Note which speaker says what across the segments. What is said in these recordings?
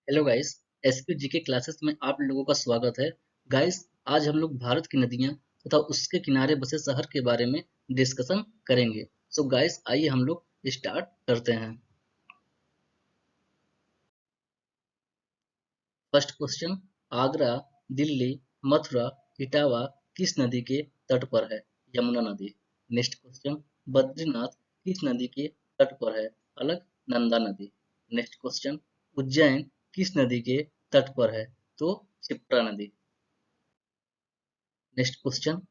Speaker 1: Hello guys. SP GK classes में आप लोगों का स्वागत है। गाइस, आज हम लोग भारत की नदियां तथा उसके किनारे बसे शहर के बारे में डिस्कशन करेंगे। सो गाइस, आइए हम लोग स्टार्ट करते हैं। फर्स्ट क्वेश्चन, आगरा, दिल्ली, मथुरा, इटावा किस नदी के तट पर है? यमुना नदी। नेक्स्ट क्वेश्चन, बद्रीनाथ किस नदी के तट पर है? अलकनंदा नदी। नेक्स्ट क्वेश्चन, उज्जैन किस नदी के तट पर है? तो क्षिप्रा नदी। नेक्स्ट क्वेश्चन,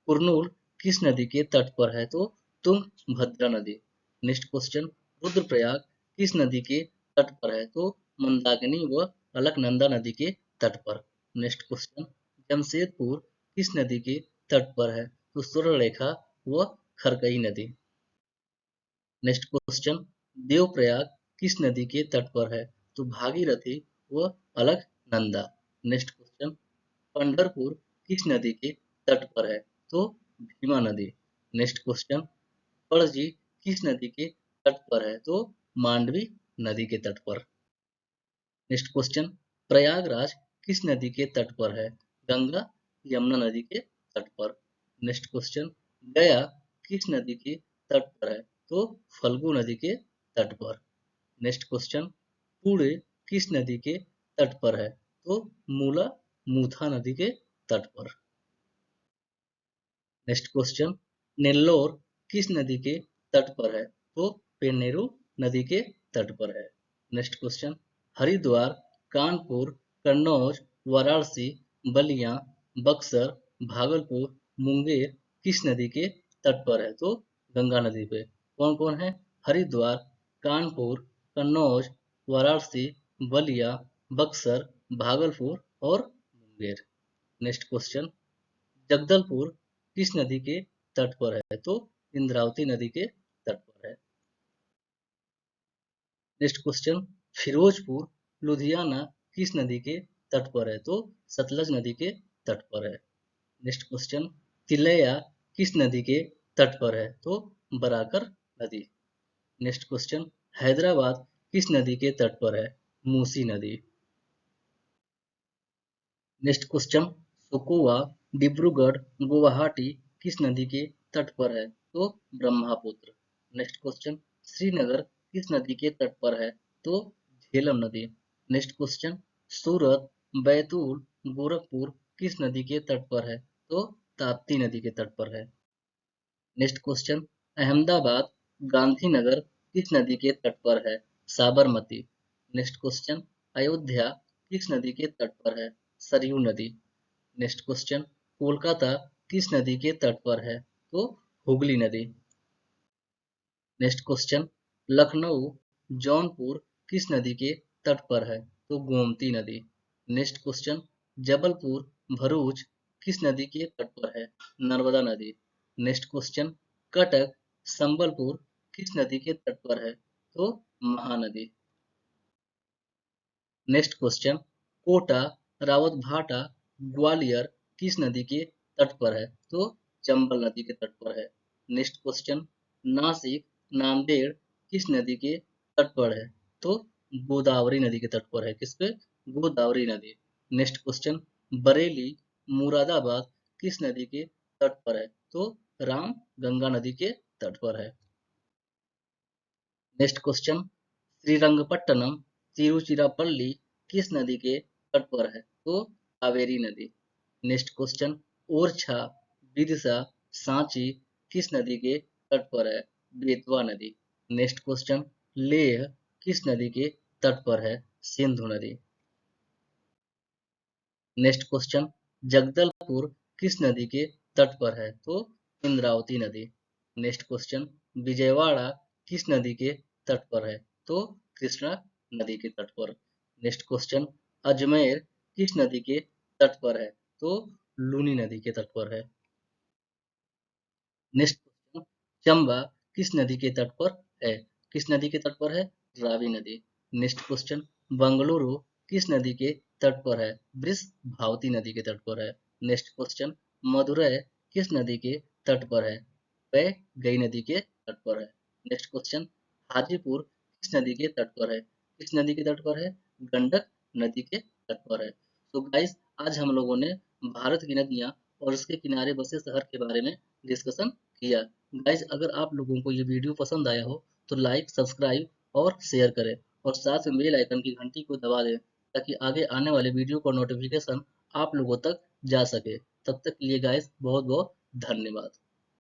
Speaker 1: कुरनूल किस नदी के तट पर है? तो तुंगभद्रा नदी। नेक्स्ट क्वेश्चन, रुद्रप्रयाग किस नदी के तट पर है? तो मंदाकिनी व अलकनंदा नदी के तट पर। नेक्स्ट क्वेश्चन, जमशेदपुर किस नदी के तट पर है? तो स्वर्णरेखा व खरकई नदी। नेक्स्ट क्वेश्चन, देवप्रयाग किस नदी के तट पर है? तो भागीरथी व अलकनंदा। नेक्स्ट क्वेश्चन, पंढरपुर किस नदी के तट पर है? तो भीमा नदी। नेक्स्ट क्वेश्चन, पणजी किस नदी के तट पर है? तो मांडवी नदी के तट पर। नेक्स्ट क्वेश्चन, प्रयागराज किस नदी के तट पर है? गंगा यमुना नदी के तट पर। नेक्स्ट क्वेश्चन, गया किस नदी के तट पर है? तो फल्गु नदी के तट पर। नेक्स्ट क्वेश्चन, पुणे किस नदी के तट पर है? तो मूला मूथा नदी के तट पर। नेक्स्ट क्वेश्चन, नेल्लोर किस नदी के तट पर है? तो पेन्नेरू नदी के तट पर है। नेक्स्ट क्वेश्चन, हरिद्वार, कानपुर, कन्नौज, वाराणसी, बलिया, बक्सर, भागलपुर, मुंगेर किस नदी के तट पर है? तो गंगा नदी पे। कौन कौन है? हरिद्वार, कानपुर, कन्नौज, वाराणसी, बलिया, बक्सर, भागलपुर और मुंगेर। नेक्स्ट क्वेश्चन, जगदलपुर किस नदी के तट पर है? तो इंद्रावती नदी के तट पर है। नेक्स्ट क्वेश्चन, फिरोजपुर, लुधियाना किस नदी के तट पर है? तो सतलज नदी के तट पर है। नेक्स्ट क्वेश्चन, तिलैया किस नदी के तट पर है? तो बराकर नदी। नेक्स्ट क्वेश्चन, हैदराबाद किस नदी के तट पर है? मूसी नदी। नेक्स्ट क्वेश्चन, सुकुवा, डिब्रूगढ़, गुवाहाटी किस नदी के तट पर है? तो ब्रह्मपुत्र। नेक्स्ट क्वेश्चन, श्रीनगर किस नदी के तट पर है? तो झेलम नदी। नेक्स्ट क्वेश्चन, सूरत, बैतूल, गोरखपुर किस नदी के तट पर है? तो ताप्ती नदी के तट पर है। नेक्स्ट क्वेश्चन, अहमदाबाद, गांधीनगर किस नदी के तट पर है? साबरमती। नेक्स्ट क्वेश्चन, अयोध्या किस नदी के तट पर है? सरयू नदी। नेक्स्ट क्वेश्चन, कोलकाता किस नदी के तट पर है? तो हुगली नदी। नेक्स्ट क्वेश्चन, लखनऊ, जौनपुर किस नदी के तट पर है? तो गोमती नदी। नेक्स्ट क्वेश्चन, जबलपुर, भरूच किस नदी के तट पर है? नर्मदा नदी। नेक्स्ट क्वेश्चन, कटक, संबलपुर किस नदी के तट पर है? तो महानदी। नेक्स्ट क्वेश्चन, कोटा, रावतभाटा, ग्वालियर किस नदी के तट पर है? तो चंबल नदी के तट पर है। नेक्स्ट क्वेश्चन, नासिक, नांदेड़ किस नदी के तट पर है? तो गोदावरी नदी के तट पर है। किस पे? गोदावरी नदी। नेक्स्ट क्वेश्चन, बरेली, मुरादाबाद किस नदी के तट पर है? तो राम गंगा नदी के तट पर है। नेक्स्ट क्वेश्चन, श्रीरंगपट्टनम, तिरुचिरापल्ली किस नदी के तट पर है? तो कावेरी नदी। नेक्स्ट क्वेश्चन, ओरछा, विदिशा, सांची किस नदी के तट पर है? बेतवा नदी। नेक्स्ट क्वेश्चन, लेह किस नदी के तट पर है? सिंधु नदी। नेक्स्ट क्वेश्चन, जगदलपुर किस नदी के तट पर है? तो इंद्रावती नदी। नेक्स्ट क्वेश्चन, विजयवाड़ा किस नदी के तट पर है? तो कृष्णा नदी के तट पर। नेक्स्ट क्वेश्चन, अजमेर किस नदी के तट पर है? तो लूनी नदी के तट पर है। नेक्स्ट क्वेश्चन, चंबा किस नदी के तट पर है? किस नदी के तट पर है? रावी नदी। नेक्स्ट क्वेश्चन, बंगलुरु किस नदी के तट पर है? वृषभावती नदी के तट पर है। नेक्स्ट क्वेश्चन, मदुरै किस नदी के तट पर है? गई नदी के तट पर है। नेक्स्ट क्वेश्चन, हाजीपुर किस नदी के तट पर है? किस नदी के तट पर है? गंडक नदी के तट पर है। तो गाइस, आज हम लोगों ने भारत की नदियाँ और उसके किनारे बसे शहर के बारे में डिस्कशन किया। गाइस, अगर आप लोगों को ये वीडियो पसंद आया हो तो लाइक, सब्सक्राइब और शेयर करें और साथ में बेल आइकन की घंटी को दबा दें ताकि आगे आने वाले वीडियो का नोटिफिकेशन आप लोगों तक जा सके। तब तक के लिए गाइस बहुत बहुत धन्यवाद।